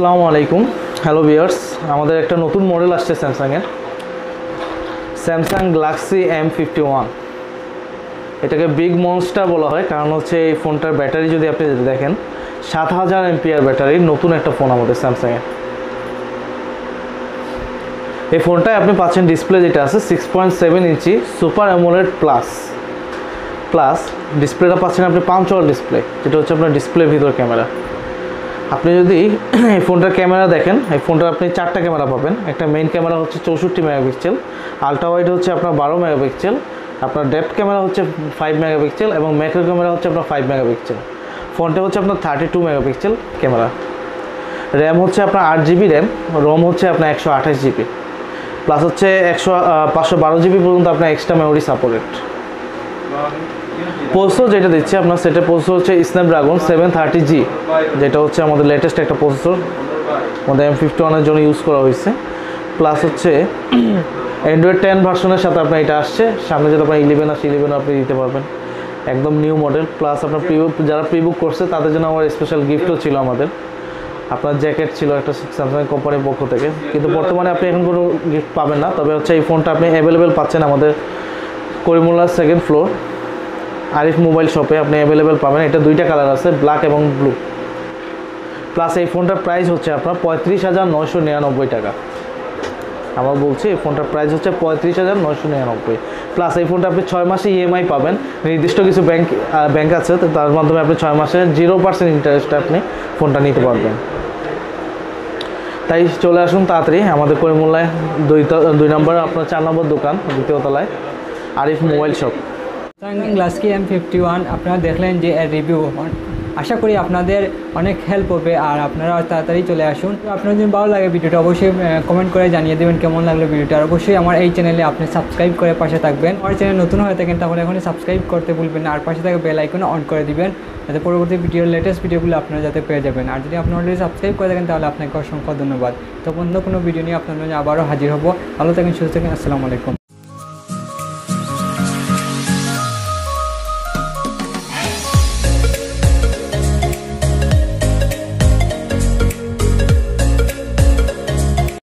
আসসালামু আলাইকুম, hello viewers. আমাদের একটা নতুন মডেল আসছে স্যামসাংয়ের, স্যামসাং গ্যালাক্সি M51। এটাকে বিগ মনস্টার বলা হয়, কারণ হচ্ছে এই ফোনটার ব্যাটারি যদি আপনি দেখেন 7000 এমপিআর ব্যাটারির নতুন একটা ফোন আমাদের স্যামসাংয়ের। এই ফোনটায় আপনি পাচ্ছেন ডিসপ্লে যেটা আছে 6.7 ইঞ্চি সুপার অ্যামোলেড প্লাস ডিসপ্লেটা পাচ্ছেন আপনি পাঞ্চওয়াল ডিসপ্লে, যেটা হচ্ছে আপনার ডিসপ্লের ভিতর ক্যামেরা। আপনি যদি এই ফোনটার ক্যামেরা দেখেন, এই ফোনটার আপনি 4টা ক্যামেরা পাবেন। একটা মেইন ক্যামেরা হচ্ছে 64 মেগাপিক্সেল, আলট্রা ওয়াইড হচ্ছে আপনার 12 মেগাপিক্সেল, আপনার ডেপথ ক্যামেরা হচ্ছে 5 মেগাপিক্সেল এবং ম্যাক্রো ক্যামেরা হচ্ছে আপনার 5 মেগাপিক্সেল। ফোনটা হচ্ছে আপনার 32 মেগাপিক্সেল ক্যামেরা। র্যাম হচ্ছে আপনার 8 জিবি র্যাম, রোম হচ্ছে আপনার 128 জিবি, প্লাস হচ্ছে 512 জিবি পর্যন্ত আপনার এক্সট্রা মেমোরি সাপোর্টেড। প্রসেসর যেটা দিচ্ছে আপনার, সেটা প্রসেসর হচ্ছে স্ন্যাপড্রাগন 730G, যেটা হচ্ছে আমাদের লেটেস্ট একটা প্রসেসর আমাদের M51 জন্য ইউজ করা হয়েছে। প্লাস হচ্ছে অ্যান্ড্রয়েড 10 ভার্সনের সাথে আপনার এটা আসছে। সামনে যেটা আপনার 11 আসছে, 11 আপনি দিতে পারবেন, একদম নিউ মডেল। প্লাস আপনার যারা প্রিবুক করছে তাদের জন্য আমার স্পেশাল গিফটও ছিল, আমাদের আপনার জ্যাকেট ছিল একটা স্যামসাং কোম্পানির পক্ষ থেকে। কিন্তু বর্তমানে আপনি এখন কোনো গিফট পাবেন না, তবে হচ্ছে এই ফোনটা আপনি অ্যাভেলেবেল পাচ্ছেন আমাদের Karimullah 2nd floor Arif mobile শপে আপনি অ্যাভেলেবেল পাবেন। এটা 2টা কালার আছে, ব্ল্যাক এবং ব্লু। প্লাস এই ফোনটার প্রাইস হচ্ছে আপনার 35,999 টাকা। আমরা বলছি এই ফোনটার প্রাইস হচ্ছে 35,999। প্লাস এই ফোনটা আপনি 6 মাসে ইএমআই পাবেন। নির্দিষ্ট কিছু ব্যাংক আছে, তো তার মাধ্যমে আপনি 6 মাসে 0% ইন্টারেস্টে আপনি ফোনটা নিতে পারবেন। তাই চলে আসুন তাড়াতাড়ি আমাদের করিমুল্লায় 2 নম্বর আপনার 4 নম্বর দোকান, 2য় তলায় Arif mobile shop. Galaxy M51 আপনারা দেখলেন যে এর রিভিউ, আশা করি আপনাদের অনেক হেল্প হবে আর আপনারা তাড়াতাড়ি চলে আসুন। আপনার যদি ভালো লাগে ভিডিওটা অবশ্যই কমেন্ট করে জানিয়ে দেবেন কেমন লাগলো ভিডিওটা। আর অবশ্যই আমার এই চ্যানেলে আপনি সাবস্ক্রাইব করে পাশে থাকবেন। আমার চ্যানেল নতুন হয়ে থাকেন তাহলে এখনই সাবস্ক্রাইব করতে ভুলবেন না, আর পাশে থাকা বেল আইকনে অন করে দিবেন, যাতে পরবর্তী ভিডিওর লেটেস্ট ভিডিওগুলো আপনারা যাতে পেয়ে যাবেন। আর যদি আপনি অলরেডি সাবস্ক্রাইব করে থাকেন তাহলে আপনাকে অসংখ্য ধন্যবাদ। তো অন্য কোনো ভিডিও নিয়ে আপনার জন্য আবারও হাজির হব। ভালো থাকেন, সুস্থ থাকেন, আসসালামু আলাইকুম।